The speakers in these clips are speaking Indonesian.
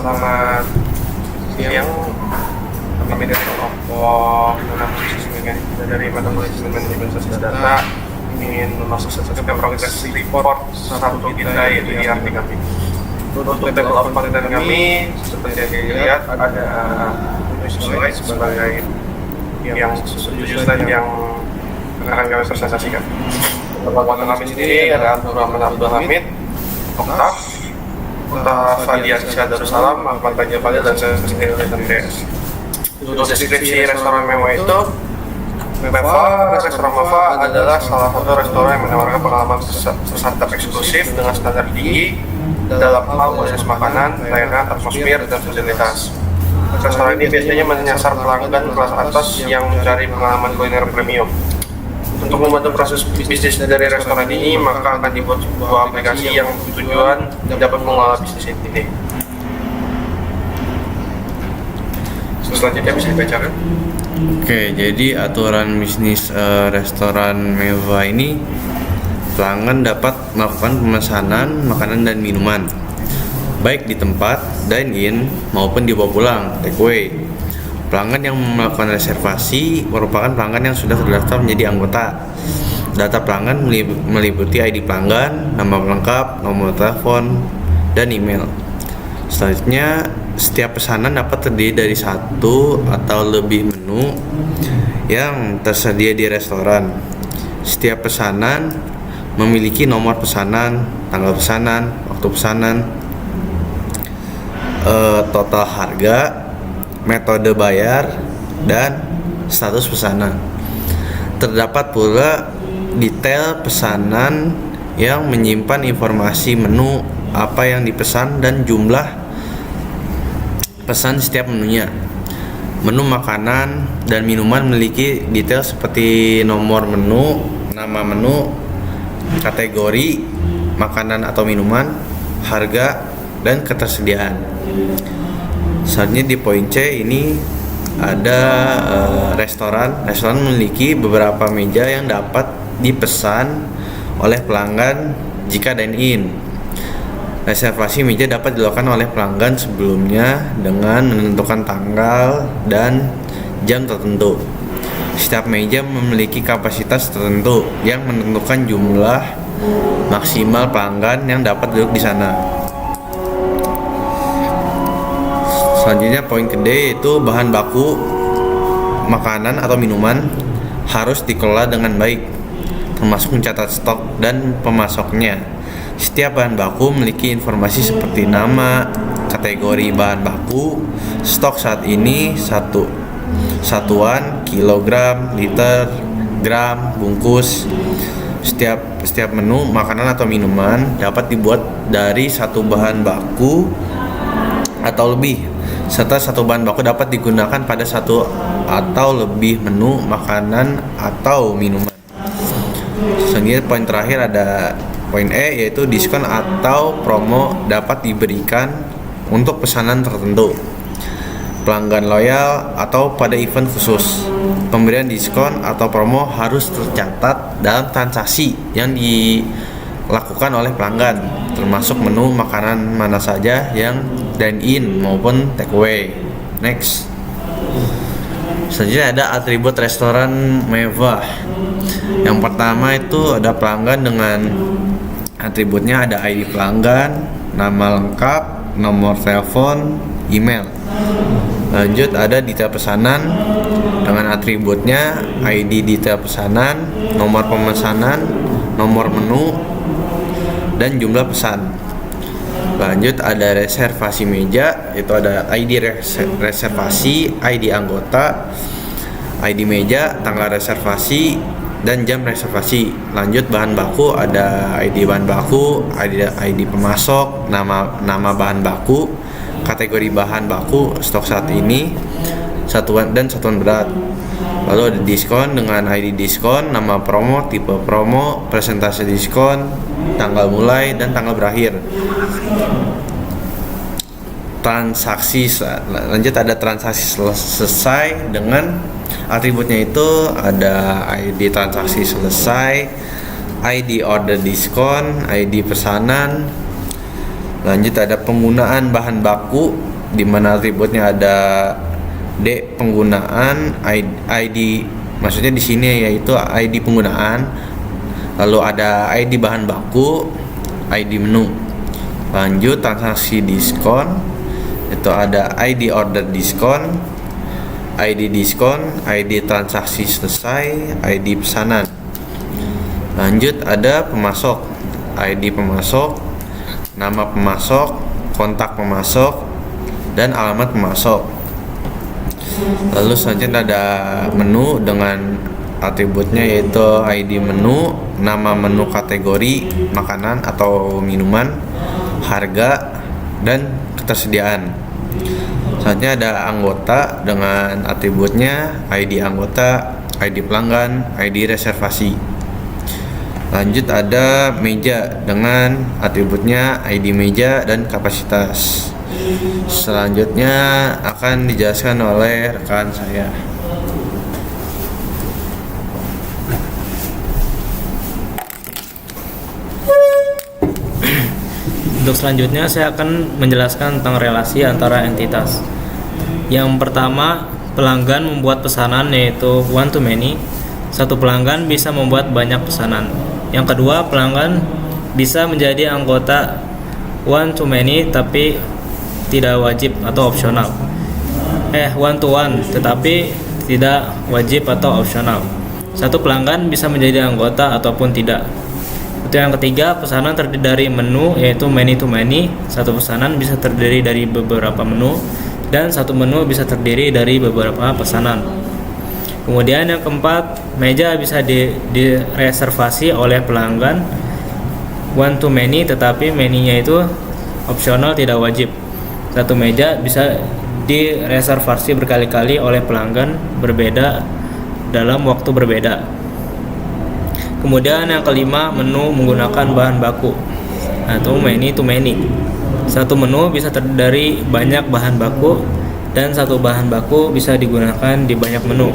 Selamat siang. Kami dari kelompok dari Manajemen Sosial Data ingin memasukkan progres report satu kita yaitu ERP kami. Untuk table of content kami seperti yang dilihat ada slide sebagai yang tujuh slide yang akan kami presentasikan. Untuk kami sendiri ada Abdurrahman Abdul Hamid, Oktav, Fadia Darussalam, Ahmad Raja Fadil, dan saya sendiri dari DS. Untuk deskripsi restoran mewah itu, restoran Meva adalah salah satu restoran yang menawarkan pengalaman santap eksklusif dengan standar tinggi dalam hal proses makanan, layanan, atmosfer, dan fasilitas. Restoran ini biasanya menyasar pelanggan kelas atas yang mencari pengalaman kuliner premium. Untuk membantu proses bisnis dari restoran ini, maka akan dibuat sebuah aplikasi yang bertujuan dapat mengelola bisnis ini. Selanjutnya bisa dibacakan. Oke, jadi aturan bisnis restoran Meva ini, pelanggan dapat melakukan pemesanan makanan dan minuman baik di tempat dine-in maupun dibawa pulang take away. Pelanggan yang melakukan reservasi merupakan pelanggan yang sudah terdaftar menjadi anggota. Data pelanggan meliputi ID pelanggan, nama lengkap, nomor telepon, dan email. Selanjutnya, setiap pesanan dapat terdiri dari satu atau lebih menu yang tersedia di restoran. Setiap pesanan memiliki nomor pesanan, tanggal pesanan, waktu pesanan, total harga, metode bayar, dan status pesanan. Terdapat pula detail pesanan yang menyimpan informasi menu, apa yang dipesan, dan jumlah pesan setiap menunya. Menu makanan dan minuman memiliki detail seperti nomor menu, nama menu, kategori makanan atau minuman, harga, dan ketersediaan. Selanjutnya di poin C ini ada restoran. Restoran memiliki beberapa meja yang dapat dipesan oleh pelanggan jika dine-in. Reservasi meja dapat dilakukan oleh pelanggan sebelumnya dengan menentukan tanggal dan jam tertentu. Setiap meja memiliki kapasitas tertentu yang menentukan jumlah maksimal pelanggan yang dapat duduk di sana. Selanjutnya poin ke D yaitu bahan baku makanan atau minuman harus dikelola dengan baik, termasuk mencatat stok dan pemasoknya. Setiap bahan baku memiliki informasi seperti nama, kategori bahan baku, stok saat ini, satuan, kilogram, liter, gram, bungkus. Setiap menu makanan atau minuman dapat dibuat dari satu bahan baku atau lebih, serta satu bahan baku dapat digunakan pada satu atau lebih menu makanan atau minuman. Selanjutnya poin terakhir ada poin E yaitu diskon atau promo dapat diberikan untuk pesanan tertentu, pelanggan loyal, atau pada event khusus. Pemberian diskon atau promo harus tercatat dalam transaksi yang dilakukan oleh pelanggan, termasuk menu makanan mana saja yang dine-in maupun take away. Next. Selanjutnya ada atribut restoran Meva. Yang pertama itu ada pelanggan dengan atributnya ada ID pelanggan, nama lengkap, nomor telepon, email. Lanjut ada detail pesanan dengan atributnya ID detail pesanan, nomor pemesanan, nomor menu, dan jumlah pesan. Lanjut ada reservasi meja, itu ada ID reservasi, ID anggota, ID meja, tanggal reservasi, dan jam reservasi. Lanjut bahan baku, ada ID bahan baku, ID pemasok, nama bahan baku, kategori bahan baku, stok saat ini, satuan berat. Lalu ada diskon dengan ID diskon, nama promo, tipe promo, presentasi diskon, tanggal mulai dan tanggal berakhir. Transaksi, lanjut ada transaksi selesai dengan atributnya itu ada ID transaksi selesai, ID order diskon, ID pesanan. Lanjut ada penggunaan bahan baku di mana atributnya ada D penggunaan, ID maksudnya di sini yaitu ID penggunaan, lalu ada ID bahan baku, ID menu. Lanjut transaksi diskon, itu ada ID order diskon, ID diskon, ID transaksi selesai, ID pesanan. Lanjut ada pemasok, ID pemasok, nama pemasok, kontak pemasok, dan alamat pemasok. Lalu selanjutnya ada menu dengan atributnya yaitu ID menu, nama menu kategori makanan atau minuman, harga, dan ketersediaan. Selanjutnya ada anggota dengan atributnya ID anggota, ID pelanggan, ID reservasi. Lanjut ada meja dengan atributnya ID meja dan kapasitas. Selanjutnya akan dijelaskan oleh rekan saya. Untuk selanjutnya saya akan menjelaskan tentang relasi antara entitas. Yang pertama, pelanggan membuat pesanan yaitu one to many. Satu pelanggan bisa membuat banyak pesanan. Yang kedua, pelanggan bisa menjadi anggota one to many tapi tidak wajib atau opsional. One to one tetapi tidak wajib atau opsional. Satu pelanggan bisa menjadi anggota ataupun tidak. Itu yang ketiga, pesanan terdiri dari menu yaitu many to many. Satu pesanan bisa terdiri dari beberapa menu dan satu menu bisa terdiri dari beberapa pesanan. Kemudian yang keempat, meja bisa direservasi oleh pelanggan one to many tetapi menu-nya itu opsional tidak wajib. Satu meja bisa direservasi berkali-kali oleh pelanggan berbeda dalam waktu berbeda. Kemudian yang kelima, menu menggunakan bahan baku atau many to many. Satu menu bisa terdiri dari banyak bahan baku dan satu bahan baku bisa digunakan di banyak menu.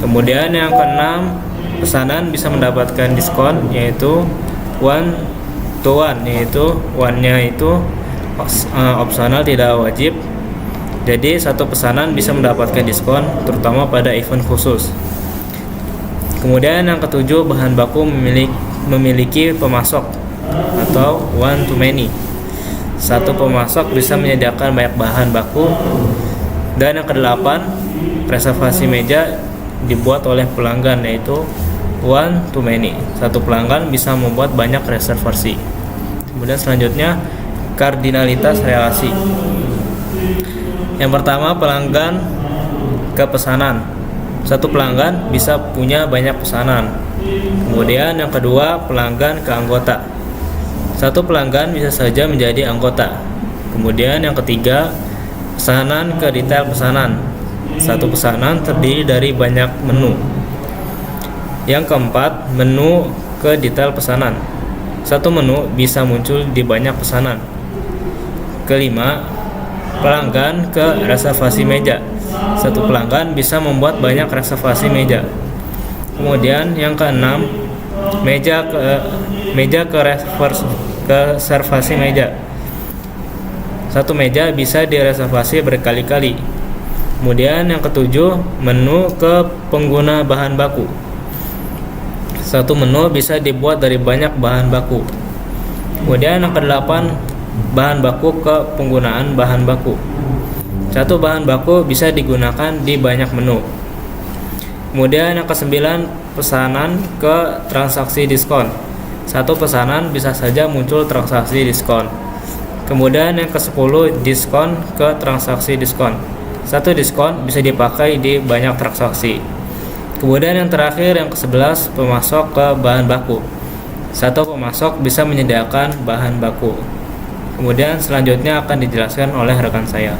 Kemudian yang keenam, pesanan bisa mendapatkan diskon yaitu one to one, yaitu one-nya itu opsional tidak wajib. Jadi satu pesanan bisa mendapatkan diskon terutama pada event khusus. Kemudian yang ketujuh, bahan baku memiliki pemasok atau one to many. Satu pemasok bisa menyediakan banyak bahan baku. Dan yang kedelapan, reservasi meja dibuat oleh pelanggan yaitu one to many. Satu pelanggan bisa membuat banyak reservasi. Kemudian selanjutnya, kardinalitas relasi. Yang pertama, pelanggan ke pesanan. Satu pelanggan bisa punya banyak pesanan. Kemudian yang kedua, pelanggan ke anggota. Satu pelanggan bisa saja menjadi anggota. Kemudian yang ketiga, pesanan ke detail pesanan. Satu pesanan terdiri dari banyak menu. Yang keempat, menu ke detail pesanan. Satu menu bisa muncul di banyak pesanan. Kelima, pelanggan ke reservasi meja. Satu pelanggan bisa membuat banyak reservasi meja. Kemudian yang keenam, meja ke reservasi meja. Satu meja bisa direservasi berkali-kali. Kemudian yang ketujuh, menu ke pengguna bahan baku. Satu menu bisa dibuat dari banyak bahan baku. Kemudian yang kedelapan, bahan baku ke penggunaan bahan baku. Satu bahan baku bisa digunakan di banyak menu. Kemudian yang kesembilan, pesanan ke transaksi diskon. Satu pesanan bisa saja muncul transaksi diskon. Kemudian yang ke-10, diskon ke transaksi diskon. Satu diskon bisa dipakai di banyak transaksi. Kemudian yang terakhir, yang ke-11, pemasok ke bahan baku. Satu pemasok bisa menyediakan bahan baku. Kemudian selanjutnya akan dijelaskan oleh rekan saya.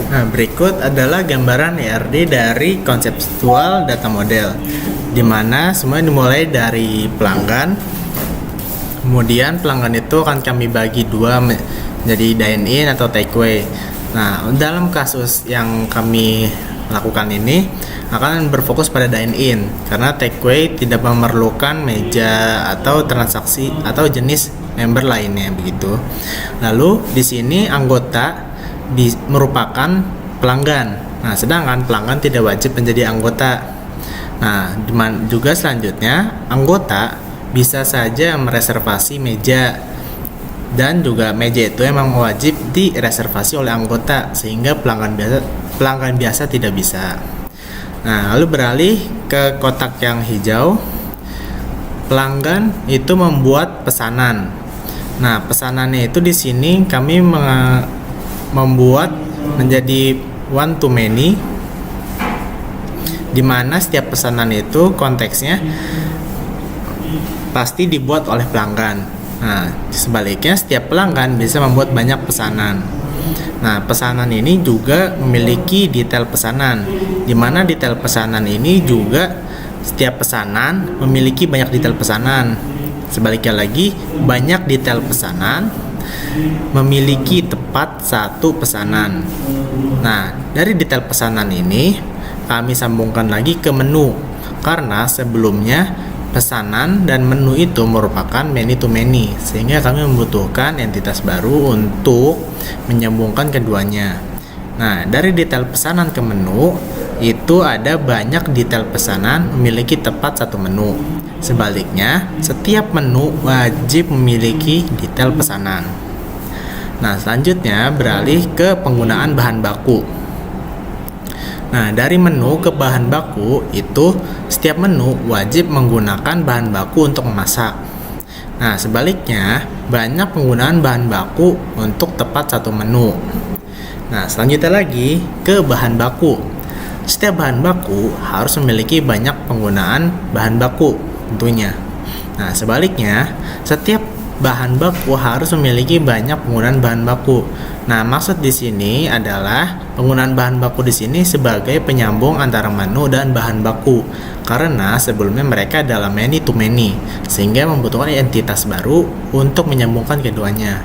Nah, berikut adalah gambaran ERD dari konseptual data model, di mana semua dimulai dari pelanggan. Kemudian pelanggan itu akan kami bagi dua menjadi dine in atau take away. Nah, dalam kasus yang kami melakukan ini akan berfokus pada dine-in karena takeaway tidak memerlukan meja atau transaksi atau jenis member lainnya begitu. Lalu di sini anggota merupakan pelanggan. Nah, sedangkan pelanggan tidak wajib menjadi anggota. Nah, juga selanjutnya anggota bisa saja mereservasi meja, dan juga meja itu emang wajib direservasi oleh anggota sehingga pelanggan biasa tidak bisa. Nah, lalu beralih ke kotak yang hijau. Pelanggan itu membuat pesanan. Nah, pesanannya itu di sini kami membuat menjadi one to many, di mana setiap pesanan itu konteksnya pasti dibuat oleh pelanggan. Nah, sebaliknya setiap pelanggan bisa membuat banyak pesanan. Nah, pesanan ini juga memiliki detail pesanan, di mana detail pesanan ini juga setiap pesanan memiliki banyak detail pesanan. Sebaliknya lagi, banyak detail pesanan memiliki tepat satu pesanan. Nah, dari detail pesanan ini kami sambungkan lagi ke menu, karena sebelumnya pesanan dan menu itu merupakan many to many, sehingga kami membutuhkan entitas baru untuk menyambungkan keduanya. Nah, dari detail pesanan ke menu itu ada banyak detail pesanan memiliki tepat satu menu. Sebaliknya, setiap menu wajib memiliki detail pesanan. Nah, selanjutnya beralih ke penggunaan bahan baku. Nah, dari menu ke bahan baku itu setiap menu wajib menggunakan bahan baku untuk memasak. Nah, sebaliknya banyak penggunaan bahan baku untuk tepat satu menu. Nah, selanjutnya lagi ke bahan baku. Setiap bahan baku harus memiliki banyak penggunaan bahan baku tentunya. Nah, sebaliknya setiap bahan baku harus memiliki banyak penggunaan bahan baku. Nah, maksud di sini adalah penggunaan bahan baku di sini sebagai penyambung antara menu dan bahan baku, karena sebelumnya mereka adalah many to many, sehingga membutuhkan entitas baru untuk menyambungkan keduanya.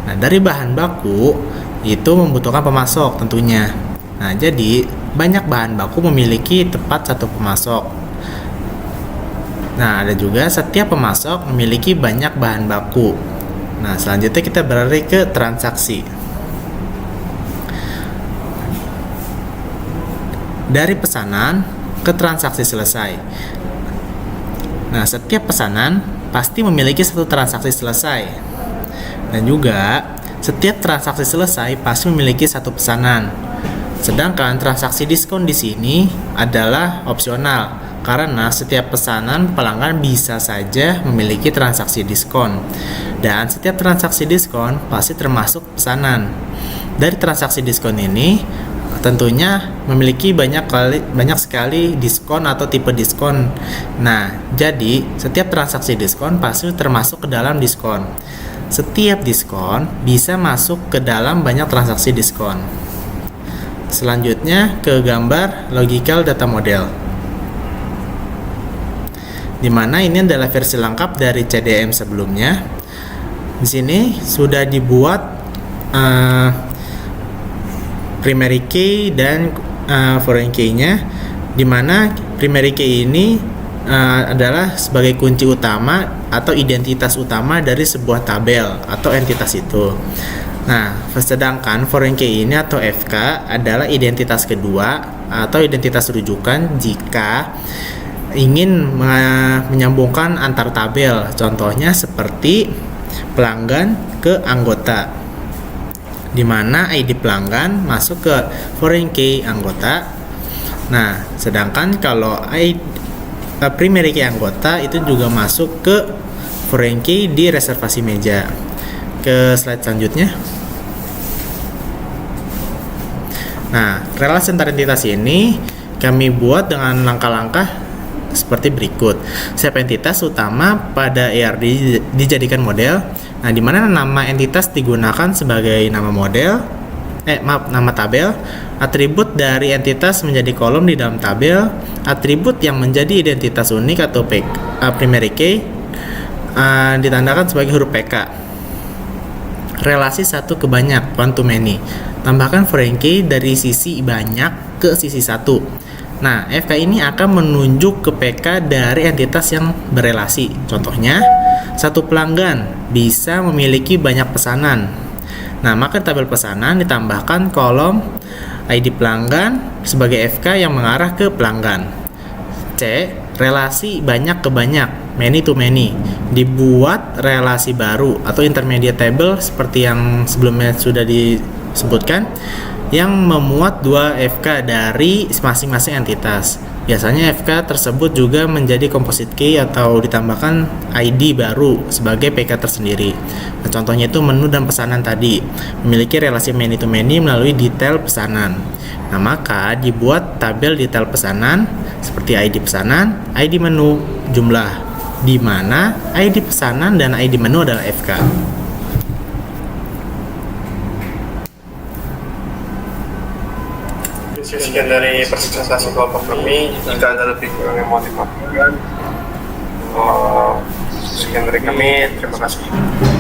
Nah, dari bahan baku itu membutuhkan pemasok tentunya. Nah, jadi banyak bahan baku memiliki tepat satu pemasok. Nah, ada juga setiap pemasok memiliki banyak bahan baku. Nah, selanjutnya kita beralih ke transaksi. Dari pesanan ke transaksi selesai. Nah, setiap pesanan pasti memiliki satu transaksi selesai. Dan juga setiap transaksi selesai pasti memiliki satu pesanan. Sedangkan transaksi diskon di sini adalah opsional, karena setiap pesanan pelanggan bisa saja memiliki transaksi diskon. Dan setiap transaksi diskon pasti termasuk pesanan. Dari transaksi diskon ini tentunya memiliki banyak sekali diskon atau tipe diskon. Nah, jadi setiap transaksi diskon pasti termasuk ke dalam diskon. Setiap diskon bisa masuk ke dalam banyak transaksi diskon. Selanjutnya ke gambar logical data model, di mana ini adalah versi lengkap dari CDM sebelumnya. Di sini sudah dibuat primary key dan foreign key-nya, di mana primary key ini adalah sebagai kunci utama atau identitas utama dari sebuah tabel atau entitas itu. Nah, sedangkan foreign key ini atau FK adalah identitas kedua atau identitas rujukan jika ingin menyambungkan antar tabel. Contohnya seperti pelanggan ke anggota, di mana ID pelanggan masuk ke foreign key anggota. Nah, sedangkan kalau primary key anggota itu juga masuk ke foreign key di reservasi meja. Ke slide selanjutnya. Nah, relasi antar entitas ini kami buat dengan langkah-langkah seperti berikut. Setiap entitas utama pada ERD dijadikan model. Nah, di mana nama entitas digunakan sebagai nama model, nama tabel. Atribut dari entitas menjadi kolom di dalam tabel. Atribut yang menjadi identitas unik atau primary key ditandakan sebagai huruf PK. Relasi satu ke banyak, one to many. Tambahkan foreign key dari sisi banyak ke sisi satu. Nah, FK ini akan menunjuk ke PK dari entitas yang berelasi. Contohnya, satu pelanggan bisa memiliki banyak pesanan. Nah, maka di tabel pesanan ditambahkan kolom ID pelanggan sebagai FK yang mengarah ke pelanggan. C. Relasi banyak ke banyak, many to many. Dibuat relasi baru atau intermediate table seperti yang sebelumnya sudah disebutkan, yang memuat dua FK dari masing-masing entitas. Biasanya FK tersebut juga menjadi composite key atau ditambahkan ID baru sebagai PK tersendiri. Nah, contohnya itu menu dan pesanan tadi memiliki relasi many to many melalui detail pesanan. Nah, maka dibuat tabel detail pesanan seperti ID pesanan, ID menu, jumlah, di mana ID pesanan dan ID menu adalah FK. Sekian dari presentasi kelompok kami. Jika ada lebih kurang yang mau dimaafkan, sekian dari kami. Terima kasih.